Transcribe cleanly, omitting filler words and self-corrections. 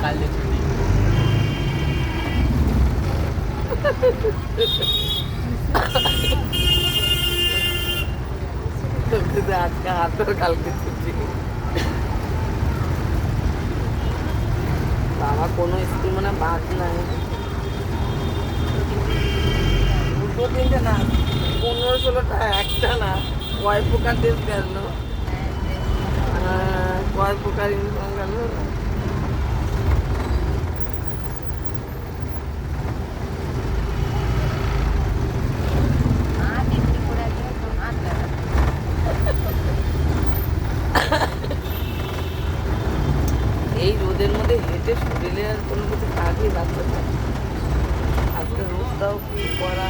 কালকে ছুটি। আজকে হাতের কালকে ছুটি। বাবা কোনো স্কুল মানে বাদ নাই। 2-3টে না, 15-16টা, একটা না, কয় প্রকার ড্রেস গেল, কয় প্রকার ইউনিফর্ম গেল। এই রোদের মধ্যে হেঁটে শরীরে আর কোনো কিছু কাজই লাগছে না। আজকে রোদটাও কি করা